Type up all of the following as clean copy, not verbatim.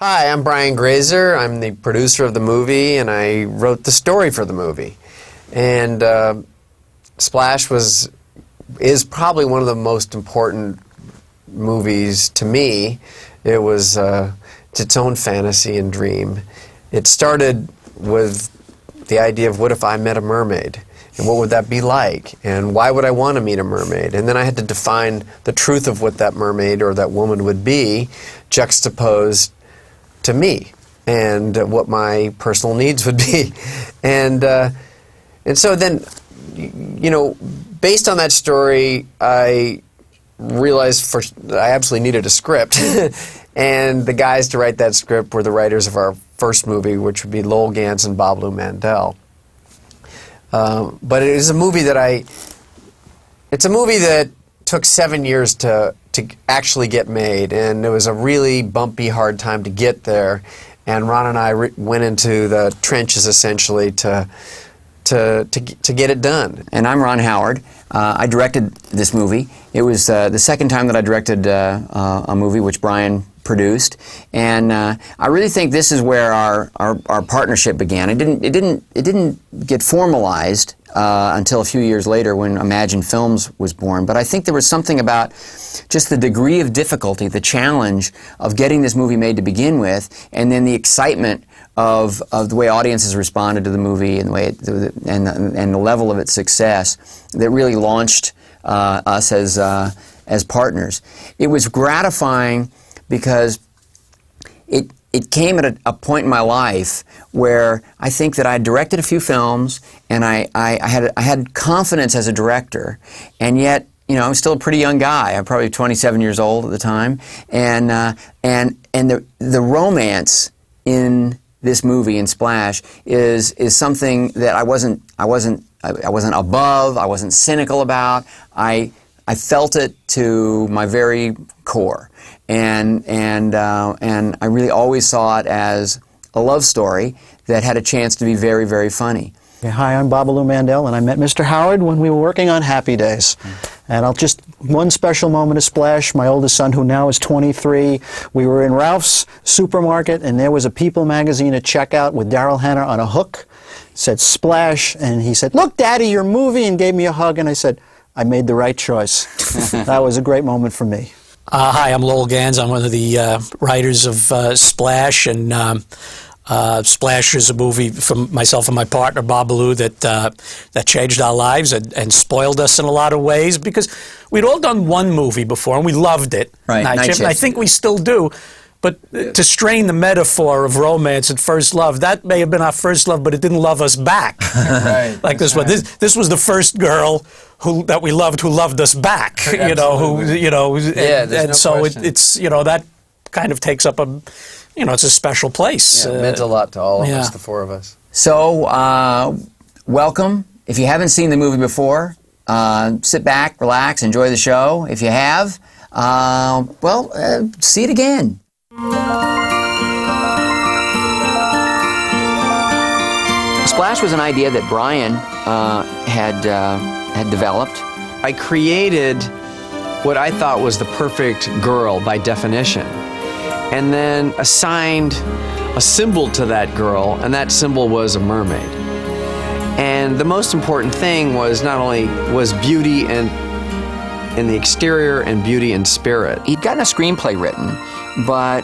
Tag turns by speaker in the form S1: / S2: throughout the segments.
S1: Hi, I'm Brian Grazer. I'm the producer of the movie, and I wrote the story for the movie. And Splash is probably one of the most important movies to me. It was its own fantasy and dream. It started with the idea of what if I met a mermaid? And what would that be like? And why would I want to meet a mermaid? And then I had to define the truth of what that mermaid or that woman would be, juxtaposed to me and what my personal needs would be. And so then, you know, based on that story, I realized I absolutely needed a script. And the guys to write that script were the writers of our first movie, which would be Lowell Ganz and Babaloo Mandel. But it is a movie that it's a movie that took 7 years to actually get made, and it was a really bumpy, hard time to get there. And Ron and I went into the trenches essentially to get it done.
S2: And I'm Ron Howard. I directed this movie. It was the second time that I directed a movie which Brian produced, and I really think this is where our partnership began. It didn't get formalized until a few years later when Imagine Films was born. But I think there was something about just the degree of difficulty, the challenge of getting this movie made to begin with, and then the excitement of the way audiences responded to the movie and the way and the level of its success that really launched us as partners. It was gratifying because it came at a point in my life where I think that I directed a few films and I had confidence as a director, and yet, you know, I was still a pretty young guy. I'm probably 27 years old at the time, and the romance in this movie, in Splash, is something that I wasn't above. I wasn't cynical about. I felt it to my very core, and I really always saw it as a love story that had a chance to be very, very funny.
S3: Hi, I'm Babaloo Mandel, and I met Mr. Howard when we were working on Happy Days. And one special moment of Splash, my oldest son, who now is 23, we were in Ralph's supermarket, and there was a People magazine at checkout with Daryl Hannah on a hook. It said Splash, and he said, "Look, Daddy, your movie," and gave me a hug, and I said, I made the right choice. That was a great moment for me.
S4: Hi, I'm Lowell Ganz. I'm one of the writers of Splash, and Splash is a movie from myself and my partner Babaloo that changed our lives and spoiled us in a lot of ways, because we'd all done one movie before and we loved it,
S2: right,
S4: Night Shift, and I think we still do. But to strain the metaphor of romance and first love, that may have been our first love, but it didn't love us back.
S1: Right.
S4: Like this one. This was the first girl that we loved who loved us back.
S1: Absolutely.
S4: You know, who, you know, and
S1: no
S4: so
S1: question.
S4: it's, you know, that kind of takes up it's a special place.
S1: Yeah, it meant a lot to all of
S4: yeah.
S1: us, the four of us.
S2: So, welcome. If you haven't seen the movie before, sit back, relax, enjoy the show. If you have, see it again. Splash was an idea that Brian had developed.
S1: I created what I thought was the perfect girl by definition, and then assigned a symbol to that girl, and that symbol was a mermaid. And the most important thing was not only was beauty and in the exterior and beauty in spirit.
S2: He'd gotten a screenplay written, but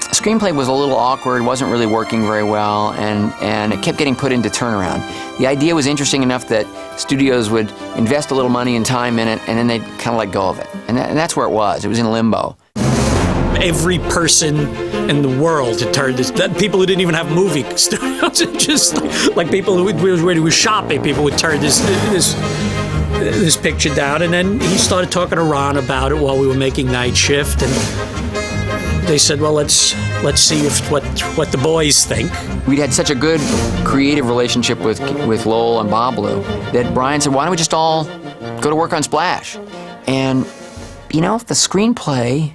S2: the screenplay was a little awkward, wasn't really working very well, and it kept getting put into turnaround. The idea was interesting enough that studios would invest a little money and time in it, and then they'd kind of let go of it. And that's where it was. It was in limbo.
S4: Every person in the world had turned this. People who didn't even have movie studios, just like people who were shopping, people would turn this picture down. And then he started talking to Ron about it while we were making Night Shift, and they said, "Well, let's see what the boys think."
S2: We'd had such a good creative relationship with Lowell and Babaloo that Brian said, "Why don't we just all go to work on Splash?" And you know, the screenplay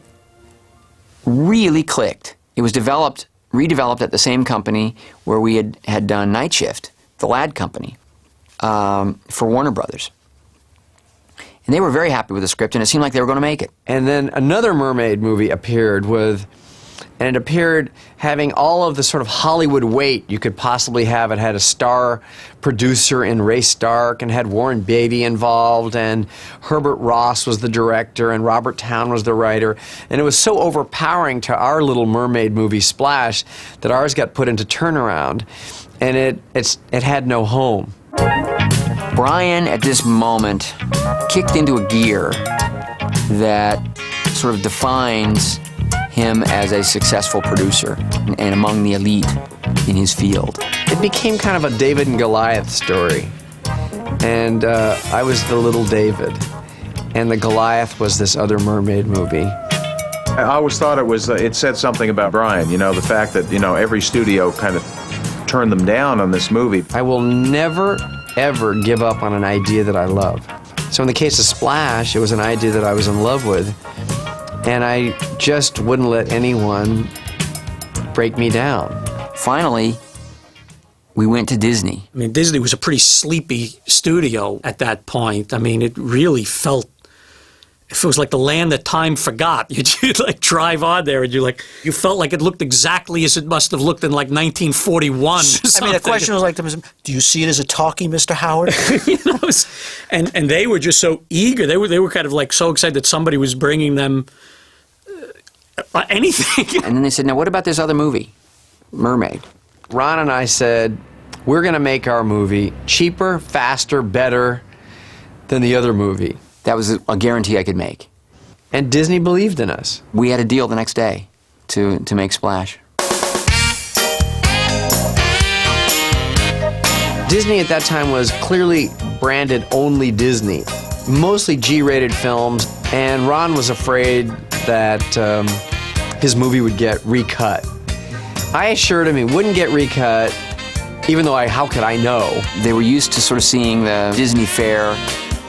S2: really clicked. It was redeveloped at the same company where we had done Night Shift, the Ladd Company, for Warner Brothers. And they were very happy with the script, and it seemed like they were going to make it.
S1: And then another mermaid movie appeared with and it appeared having all of the sort of Hollywood weight you could possibly have. It had a star producer in Ray Stark, and had Warren Beatty involved, and Herbert Ross was the director, and Robert Towne was the writer, and it was so overpowering to our Little Mermaid movie Splash that ours got put into turnaround, and it had no home.
S2: Brian, at this moment, kicked into a gear that sort of defines him as a successful producer and among the elite in his field.
S1: It became kind of a David and Goliath story, and I was the little David, and the Goliath was this other mermaid movie.
S5: I always thought it said something about Brian, you know, the fact that, you know, every studio kind of turned them down on this movie.
S1: I will never, ever give up on an idea that I love. So in the case of Splash, it was an idea that I was in love with, and I just wouldn't let anyone break me down.
S2: Finally, we went to Disney.
S4: I mean, Disney was a pretty sleepy studio at that point. I mean, it really felt, it was like the land that time forgot. You'd like drive on there and you felt like it looked exactly as it must have looked in like 1941 or
S3: I
S4: something.
S3: mean, the question was like, do you see it as a talkie, Mr. Howard?
S4: You know, and they were just so eager. They were kind of like so excited that somebody was bringing them anything.
S2: And then they said, now what about this other movie, Mermaid?
S1: Ron and I said, we're going to make our movie cheaper, faster, better than the other movie.
S2: That was a guarantee I could make.
S1: And Disney believed in us.
S2: We had a deal the next day to make Splash.
S1: Disney at that time was clearly branded only Disney, mostly G-rated films, and Ron was afraid that his movie would get recut. I assured him he wouldn't get recut, even though how could I know?
S2: They were used to sort of seeing the Disney fare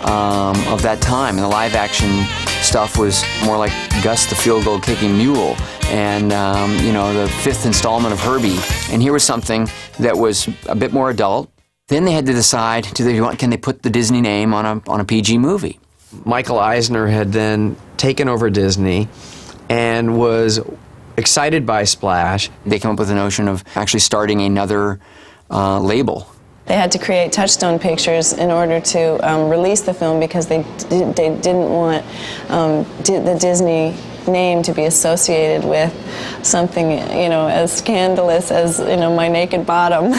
S2: of that time, and the live action stuff was more like Gus the Field Goal Kicking Mule and you know, the fifth installment of Herbie. And here was something that was a bit more adult. Then they had to decide, can they put the Disney name on a PG movie?
S1: Michael Eisner had then taken over Disney and was excited by Splash.
S2: They came up with the notion of actually starting another label.
S6: They had to create Touchstone Pictures in order to release the film because they didn't want the Disney name to be associated with something, you know, as scandalous as, you know, My Naked Bottom.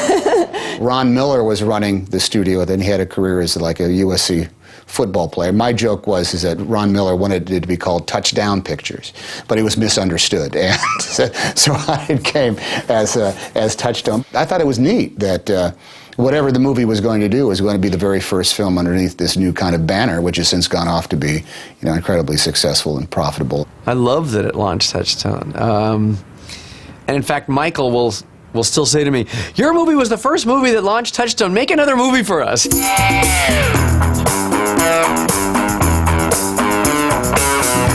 S7: Ron Miller was running the studio, then he had a career as like a USC football player. My joke was that Ron Miller wanted it to be called Touchdown Pictures, but he was misunderstood, and so it came as Touchdown. I thought it was neat that whatever the movie was going to do was going to be the very first film underneath this new kind of banner, which has since gone off to be, you know, incredibly successful and profitable.
S1: I love that it launched Touchstone. And in fact, Michael will still say to me, your movie was the first movie that launched Touchstone. Make another movie for us.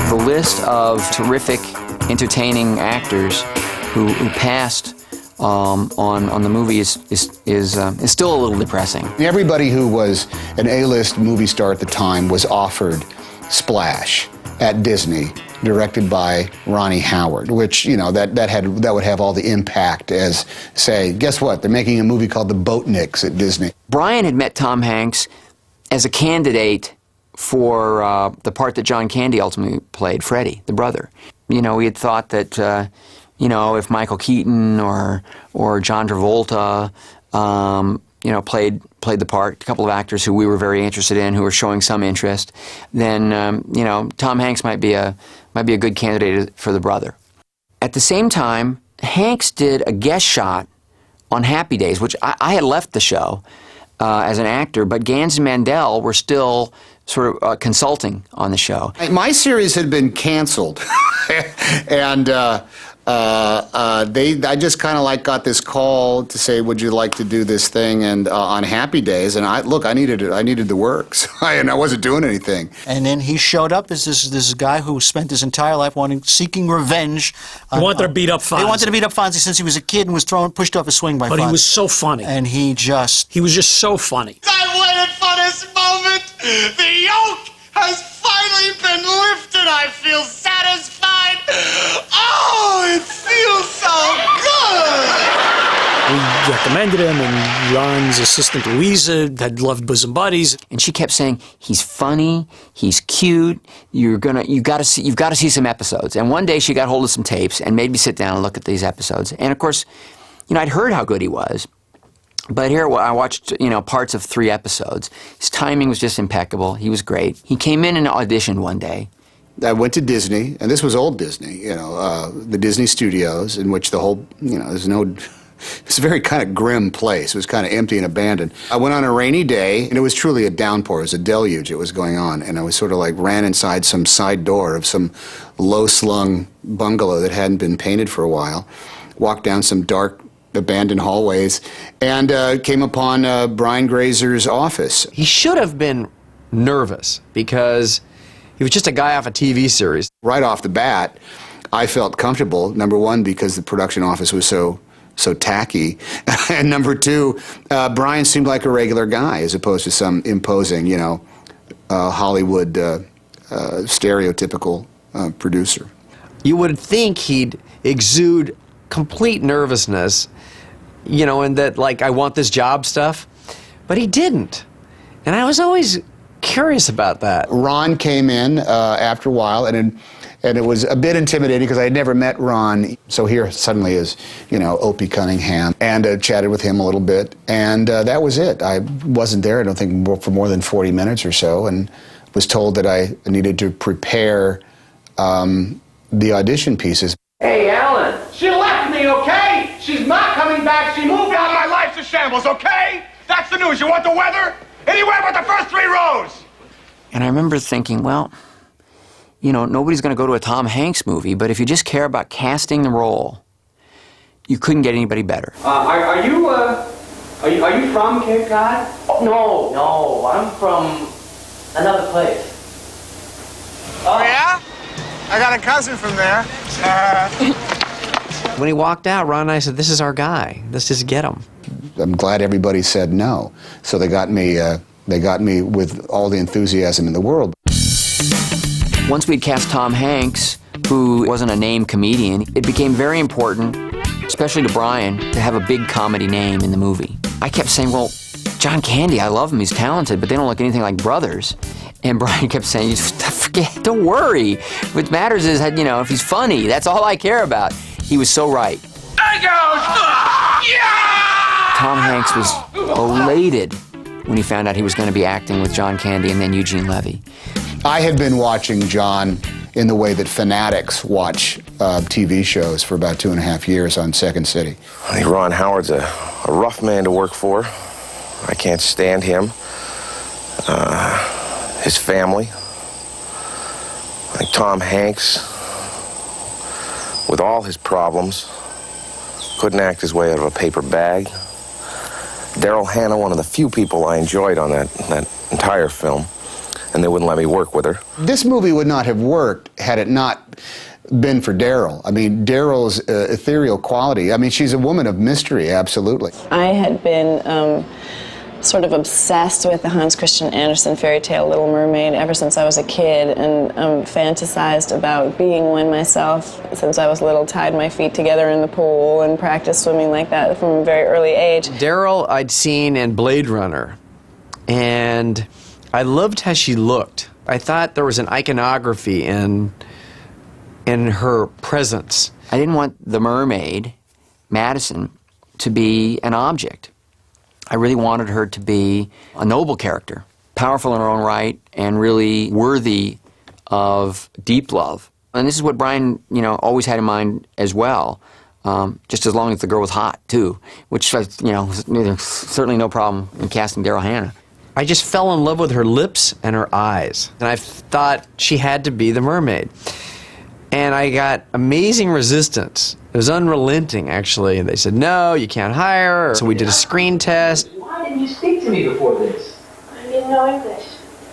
S2: The list of terrific, entertaining actors who passed on the movie is still a little depressing.
S7: Everybody who was an A-list movie star at the time was offered Splash at Disney, directed by Ronnie Howard, which, you know, that would have all the impact as, say, guess what? They're making a movie called The Boatniks at Disney. Brian
S2: had met Tom Hanks as a candidate for the part that John Candy ultimately played, Freddie, the brother. You know, he had thought that, you know, if Michael Keaton or John Travolta, you know, played the part, a couple of actors who we were very interested in, who were showing some interest, then you know, Tom Hanks might be a good candidate for the brother. At the same time, Hanks did a guest shot on Happy Days, which I had left the show as an actor, but Gans and Mandel were still sort of consulting on the show.
S7: My series had been canceled, and I just kind of like got this call to say, would you like to do this thing and on Happy Days? And I needed the work, so I wasn't doing anything.
S3: And then he showed up as this guy who spent his entire life seeking revenge.
S4: He wanted to beat up Fonzie.
S3: He wanted to beat up Fonzie since he was a kid and was pushed off a swing by Fonzie.
S4: But he was so funny.
S3: And he was just so funny.
S8: I've waited for this moment. The yoke has finally been lifted. I feel satisfied. Oh, it feels so good!
S4: We recommended him, and Ron's assistant Louisa had loved Bosom Buddies.
S2: And she kept saying, he's funny, he's cute, you've got to see some episodes. And one day she got hold of some tapes and made me sit down and look at these episodes. And of course, you know, I'd heard how good he was. But here I watched, you know, parts of 3 episodes. His timing was just impeccable. He was great. He came in and auditioned one day.
S7: I went to Disney, and this was old Disney, you know, the Disney Studios, in which the whole, you know, it's a very kind of grim place. It was kind of empty and abandoned. I went on a rainy day, and it was truly a downpour. It was a deluge. It was going on, and I was sort of like ran inside some side door of some low-slung bungalow that hadn't been painted for a while, walked down some dark, abandoned hallways, and came upon Brian Grazer's office.
S1: He should have been nervous because he was just a guy off a TV series.
S7: Right off the bat, I felt comfortable, number one, because the production office was so tacky, and number 2, Brian seemed like a regular guy as opposed to some imposing, you know, Hollywood stereotypical producer.
S1: You would think he'd exude complete nervousness, you know, and that, like, I want this job stuff, but he didn't. And I was always curious about that.
S7: Ron came in after a while, and it was a bit intimidating because I had never met Ron. So here suddenly is, you know, Opie Cunningham, and chatted with him a little bit, and that was it. I wasn't there, I don't think, for more than 40 minutes or so, and was told that I needed to prepare the audition pieces.
S8: Hey, Alan, she left me, okay? She's not coming back. She moved out. My life's a shambles, okay? That's the news. You want the weather? Anywhere but the first 3 rows.
S2: And I remember thinking, well, you know, nobody's going to go to a Tom Hanks movie, but if you just care about casting the role, you couldn't get anybody better.
S9: Are you from Cape Cod? No, I'm from another place.
S8: Oh, yeah? I got a cousin from there.
S1: When he walked out, Ron and I said, this is our guy. Let's just get him.
S7: I'm glad everybody said no. So they got me with all the enthusiasm in the world.
S2: Once we'd cast Tom Hanks, who wasn't a named comedian, it became very important, especially to Brian, to have a big comedy name in the movie. I kept saying, well, John Candy, I love him, he's talented, but they don't look anything like brothers. And Brian kept saying, forget, don't worry. What matters is, you know, if he's funny, that's all I care about. He was so right.
S8: There goes! Yeah!
S2: Tom Hanks was elated when he found out he was going to be acting with John Candy and then Eugene Levy.
S7: I had been watching John in the way that fanatics watch TV shows for about 2.5 years on Second City.
S10: I think Ron Howard's a rough man to work for. I can't stand him. His family. I think Tom Hanks, with all his problems, couldn't act his way out of a paper bag. Daryl Hannah, one of the few people I enjoyed on that entire film, and they wouldn't let me work with her.
S7: This movie would not have worked had it not been for Daryl. I mean, Daryl's ethereal quality. I mean, she's a woman of mystery, absolutely.
S6: I had been sort of obsessed with the Hans Christian Andersen fairy tale Little Mermaid ever since I was a kid, and fantasized about being one myself since I was little, tied my feet together in the pool and practiced swimming like that from a very early age.
S1: Daryl I'd seen in Blade Runner, and I loved how she looked. I thought there was an iconography in her presence.
S2: I didn't want the mermaid, Madison, to be an object. I really wanted her to be a noble character, powerful in her own right, and really worthy of deep love. And this is what Brian, you know, always had in mind as well, just as long as the girl was hot, too, which, you know, was certainly no problem in casting Daryl Hannah.
S1: I just fell in love with her lips and her eyes, and I thought she had to be the mermaid. And I got amazing resistance. It was unrelenting, actually. They said, no, you can't hire her. So we did a screen test.
S9: Why didn't you speak to me before this?
S11: I didn't know English.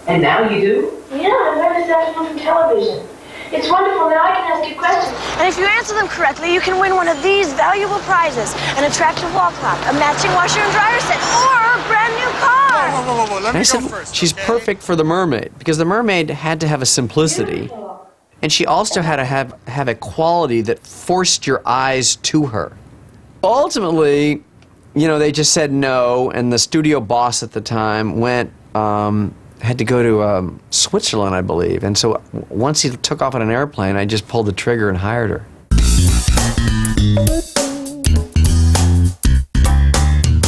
S9: And now you do?
S11: Yeah, I learned this afternoon from television. It's wonderful. Now I can ask you questions. And if you answer them correctly, you can win one of these valuable prizes. An attractive wall clock, a matching washer and dryer set, or a brand new car.
S8: Whoa. Let
S1: And I
S8: me
S1: said,
S8: go first.
S1: she's
S8: okay?
S1: perfect for the mermaid, because the mermaid had to have a simplicity. and she also had to have a quality that forced your eyes to her. Ultimately, you know, they just said no, and the studio boss at the time had to go to Switzerland, I believe. And so once he took off on an airplane, I just pulled the trigger and hired her.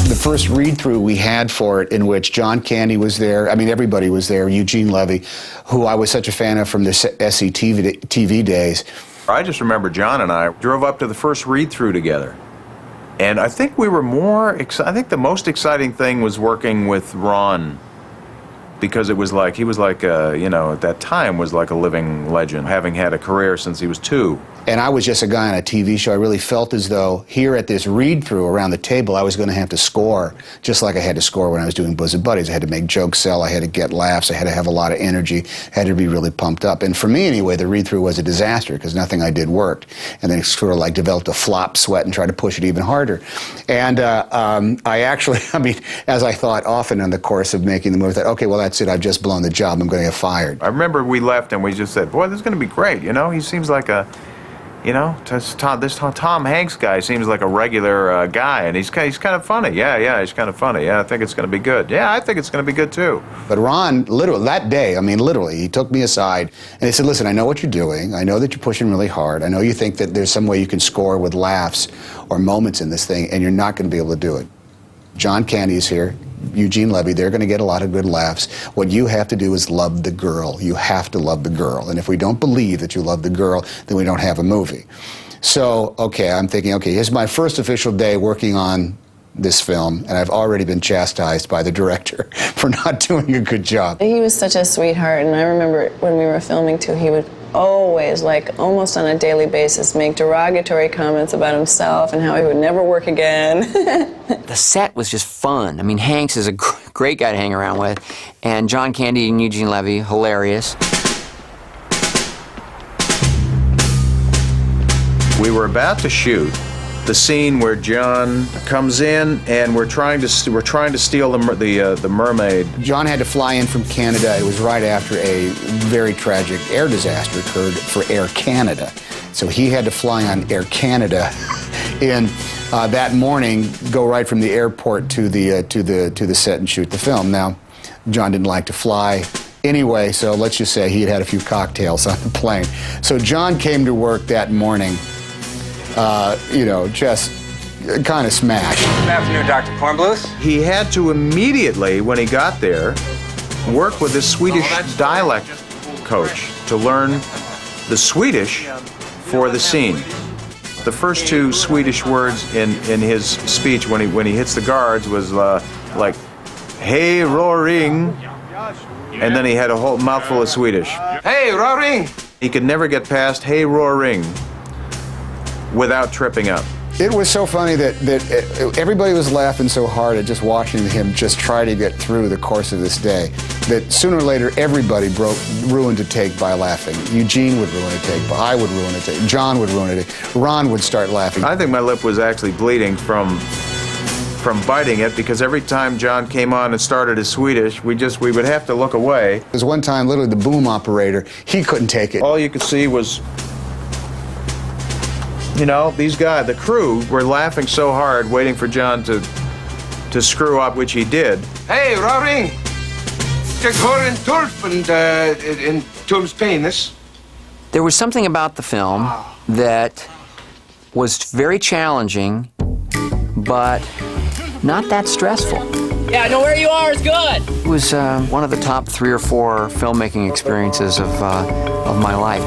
S7: The first read-through we had for it, in which John Candy was there, I mean, everybody was there, Eugene Levy, who I was such a fan of from the SCTV days.
S5: I just remember John and I drove up to the first read-through together. And I think we were I think the most exciting thing was working with Ron, because it was like, he was like, you know, at that time was like a living legend, having had a career since he was 2.
S7: And I was just a guy on a TV show. I really felt as though here at this read-through around the table, I was going to have to score, just like I had to score when I was doing Bosom Buddies. I had to make jokes sell, I had to get laughs, I had to have a lot of energy, had to be really pumped up. And for me anyway, the read-through was a disaster because nothing I did worked. And then it sort of like developed a flop sweat and tried to push it even harder. And I actually, I mean, as I thought often in the course of making the movie, I thought, okay, well that's it, I've just blown the job, I'm going to get fired.
S5: I remember we left and we just said, boy, this is going to be great, you know? He seems like a, you know, this Tom Hanks guy seems like a regular guy, and he's kind of funny. Yeah, he's kind of funny. Yeah, I think it's going to be good. Yeah, I think it's going to be good too.
S7: But Ron, literally, that day, I mean, literally, he took me aside and he said, listen, I know what you're doing. I know that you're pushing really hard. I know you think that there's some way you can score with laughs or moments in this thing, and you're not going to be able to do it. John Candy is here. Eugene Levy, they're going to get a lot of good laughs. What you have to do is love the girl. You have to love the girl. And if we don't believe that you love the girl, then we don't have a movie. So, okay, I'm thinking, okay, here's my first official day working on this film, and I've already been chastised by the director for not doing a good job.
S6: He was such a sweetheart, and I remember when we were filming too, he would always, like almost on a daily basis, make derogatory comments about himself and how he would never work again.
S2: The set was just fun. I mean, Hanks is a great guy to hang around with, and John Candy and Eugene Levy, hilarious.
S5: We were about to shoot the scene where John comes in and we're trying to steal the mermaid.
S7: John had to fly in from Canada. It was right after a very tragic air disaster occurred for Air Canada. So he had to fly on Air Canada in that morning, go right from the airport to the set and shoot the film. Now, John didn't like to fly anyway, so let's just say he had a few cocktails on the plane. So John came to work that morning, you know, just kind of smashed.
S12: Good afternoon, Dr. Kornbluth.
S5: He had to immediately, when he got there, work with his Swedish dialect coach to learn the Swedish for the scene. The first 2 Swedish words in his speech when he hits the guards was like, "Hey, roaring," and then he had a whole mouthful of Swedish.
S12: Hey, roaring!
S5: He could never get past "Hey, roaring" without tripping up.
S7: It was so funny that everybody was laughing so hard at just watching him just try to get through the course of this day that sooner or later everybody ruined a take by laughing. Eugene would ruin a take, I would ruin a take, John would ruin a take, Ron would start laughing.
S5: I think my lip was actually bleeding from biting it, because every time John came on and started his Swedish, we would have to look away.
S7: There was one time, literally the boom operator, he couldn't take it.
S5: All you could see was, you know, these guys, the crew, were laughing so hard, waiting for John to screw up, which he did.
S12: Hey, roaring! Jag har en turp and Turp's penis.
S2: There was something about the film that was very challenging, but not that stressful.
S13: Yeah, I know where you are. It's good.
S2: It was one of the top 3 or 4 filmmaking experiences of my life.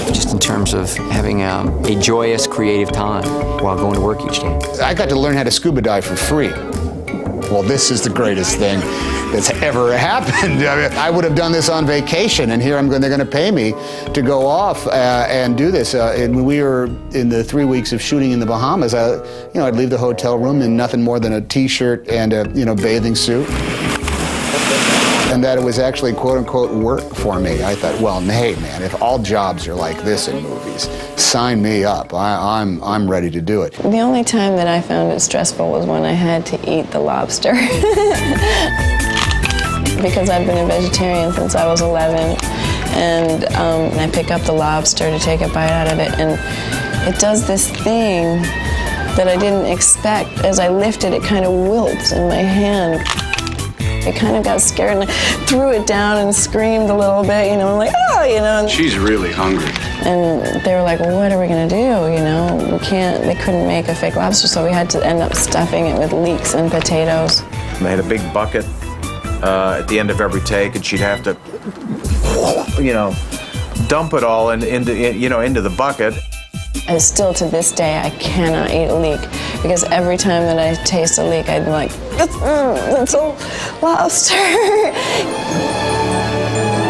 S2: Just in terms of having a joyous, creative time while going to work each day.
S7: I got to learn how to scuba dive for free. Well, this is the greatest thing that's ever happened. I mean, I would have done this on vacation, and here they're going to pay me to go off and do this. And when we were in the 3 weeks of shooting in the Bahamas, I'd leave the hotel room in nothing more than a T-shirt and a bathing suit. And that it was actually quote-unquote work for me. I thought, well, hey, man, if all jobs are like this in movies, sign me up. I'm ready to do it.
S6: The only time that I found it stressful was when I had to eat the lobster. Because I've been a vegetarian since I was 11, and I pick up the lobster to take a bite out of it, and it does this thing that I didn't expect. As I lift it, it kind of wilts in my hand. I kind of got scared and I threw it down and screamed a little bit, you know, I'm like, oh, you know. And
S12: she's really hungry.
S6: And they were like, well, what are we gonna do, you know? They couldn't make a fake lobster, so we had to end up stuffing it with leeks and potatoes.
S5: They had a big bucket at the end of every take, and she'd have to, you know, dump it all into the bucket.
S6: And still to this day, I cannot eat a leek because every time that I taste a leek, I'd be like, it's a lobster.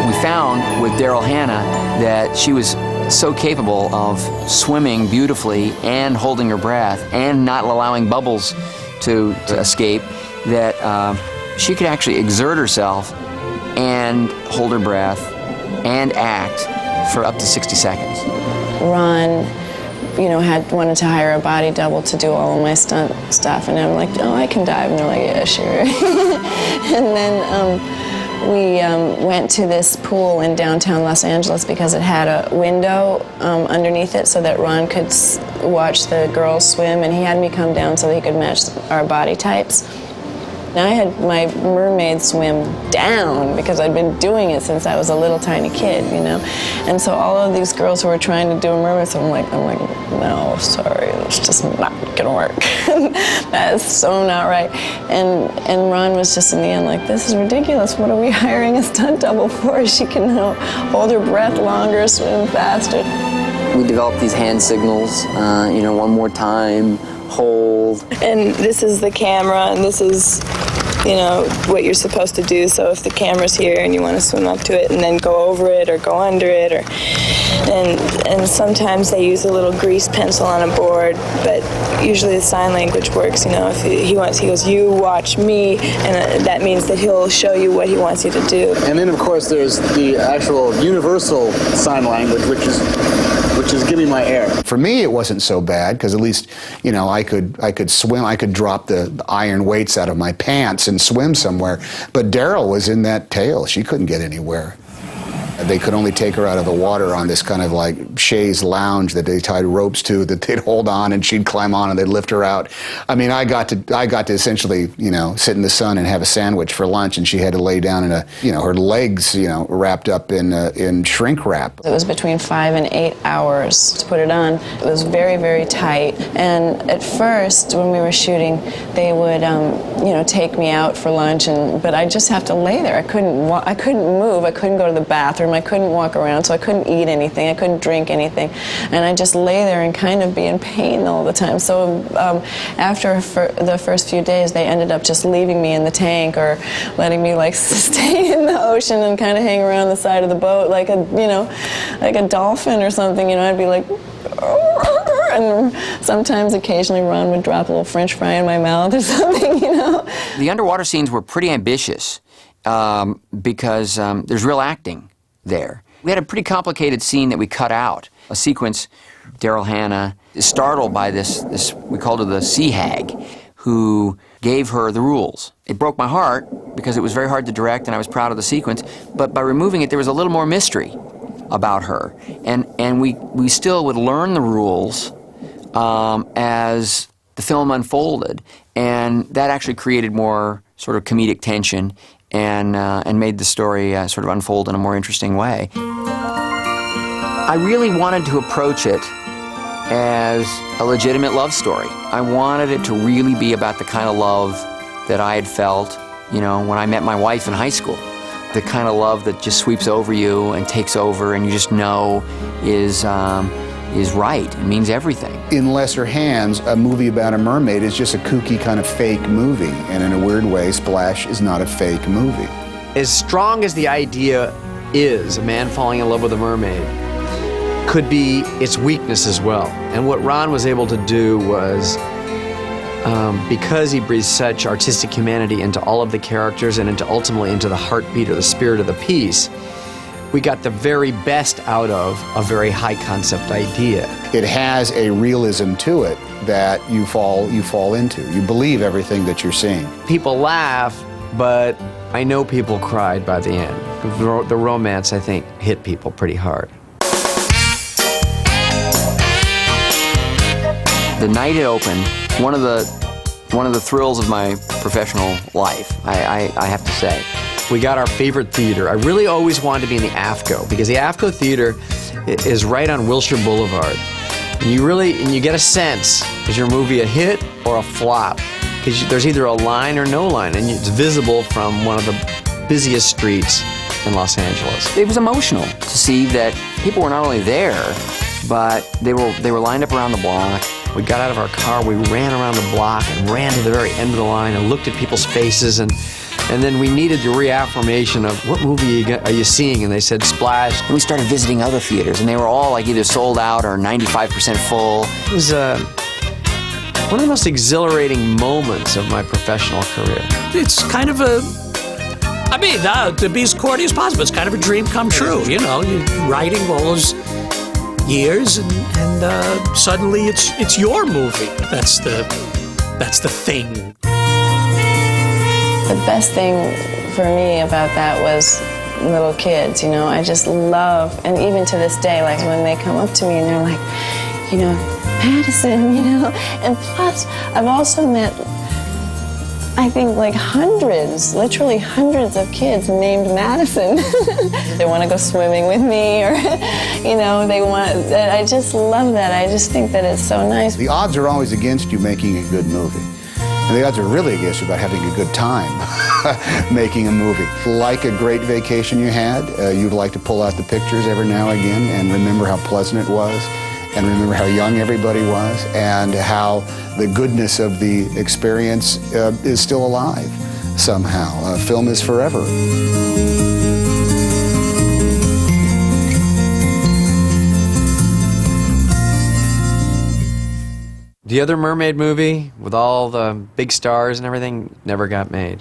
S2: We found with Daryl Hannah that she was so capable of swimming beautifully and holding her breath and not allowing bubbles to escape that she could actually exert herself and hold her breath and act for up to 60 seconds.
S6: Ron, you know, wanted to hire a body double to do all of my stunt stuff, and I'm like, oh, I can dive, and they're like, yeah, sure. And then we went to this pool in downtown Los Angeles because it had a window underneath it so that Ron could watch the girls swim, and he had me come down so that he could match our body types. Now I had my mermaid swim down because I'd been doing it since I was a little tiny kid, you know. And so all of these girls who were trying to do a mermaid swim, I'm like, no, sorry, it's just not gonna work. That is so not right. And Ron was just in the end like, this is ridiculous. What are we hiring a stunt double for? She can hold her breath longer, swim faster.
S13: We developed these hand signals, you know, one more time, hold.
S14: And this is the camera, and this is, you know, what you're supposed to do. So if the camera's here and you want to swim up to it and then go over it or go under it, and sometimes they use a little grease pencil on a board, but usually the sign language works. You know, if he goes, you watch me, and that means that he'll show you what he wants you to do.
S15: And then of course there's the actual universal sign language, which is give me my air.
S7: For me, it wasn't so bad because at least, you know, I could swim. I could drop the iron weights out of my pants and swim somewhere. But Daryl was in that tail. She couldn't get anywhere. They could only take her out of the water on this kind of like chaise lounge that they tied ropes to that they'd hold on, and she'd climb on and they'd lift her out. I mean, I got to essentially, you know, sit in the sun and have a sandwich for lunch, and she had to lay down in her legs, you know, wrapped up in shrink wrap.
S6: It was between 5 and 8 hours to put it on. It was very, very tight. And at first, when we were shooting, they would, you know, take me out for lunch, but I'd just have to lay there. I couldn't move. I couldn't go to the bathroom. I couldn't walk around, so I couldn't eat anything. I couldn't drink anything. And I just lay there and kind of be in pain all the time. So after the first few days, they ended up just leaving me in the tank or letting me like stay in the ocean and kind of hang around the side of the boat like a dolphin or something. You know, I'd be like, and sometimes occasionally Ron would drop a little French fry in my mouth or something, you know.
S2: The underwater scenes were pretty ambitious because there's real acting there. We had a pretty complicated scene that we cut out, a sequence. Daryl Hannah is startled by this, we called her the sea hag, who gave her the rules. It broke my heart because it was very hard to direct and I was proud of the sequence, but by removing it there was a little more mystery about her. And we still would learn the rules as the film unfolded, and that actually created more sort of comedic tension and made the story sort of unfold in a more interesting way. I really wanted to approach it as a legitimate love story. I wanted it to really be about the kind of love that I had felt, you know, when I met my wife in high school. The kind of love that just sweeps over you and takes over and you just know is right. It means everything.
S7: In lesser hands, a movie about a mermaid is just a kooky kind of fake movie. And in a weird way, Splash is not a fake movie.
S1: As strong as the idea is, a man falling in love with a mermaid, could be its weakness as well. And what Ron was able to do was, because he breathed such artistic humanity into all of the characters and ultimately into the heartbeat or the spirit of the piece, we got the very best out of a very high concept idea.
S7: It has a realism to it that you fall into. You believe everything that you're seeing.
S1: People laugh, but I know people cried by the end. The romance, I think, hit people pretty hard.
S2: The night it opened, one of the thrills of my professional life, I have to say.
S1: We got our favorite theater. I really always wanted to be in the AFCO, because the AFCO Theater is right on Wilshire Boulevard. And you get a sense, is your movie a hit or a flop? Because there's either a line or no line, and it's visible from one of the busiest streets in Los Angeles.
S2: It was emotional to see that people were not only there, but they were lined up around the block.
S1: We got out of our car, we ran around the block and ran to the very end of the line and looked at people's faces, and then we needed the reaffirmation of, what movie are you seeing? And they said, Splash.
S2: And we started visiting other theaters, and they were all like either sold out or 95% full.
S1: It was one of the most exhilarating moments of my professional career.
S4: It's kind of to be as corny as possible, it's kind of a dream come true. You know, you're writing all those years, and suddenly it's your movie. That's the thing.
S6: The best thing for me about that was little kids, you know. I just love, and even to this day, like when they come up to me and they're like, you know, Madison, you know. And plus, I've also met, I think, like literally hundreds of kids named Madison. They want to go swimming with me, or, you know, I just love that. I just think that it's so nice.
S7: The odds are always against you making a good movie. And the odds are really against you about having a good time making a movie. Like a great vacation you had, you'd like to pull out the pictures every now and again and remember how pleasant it was, and remember how young everybody was, and how the goodness of the experience is still alive somehow. Film is forever.
S1: The other mermaid movie, with all the big stars and everything, never got made.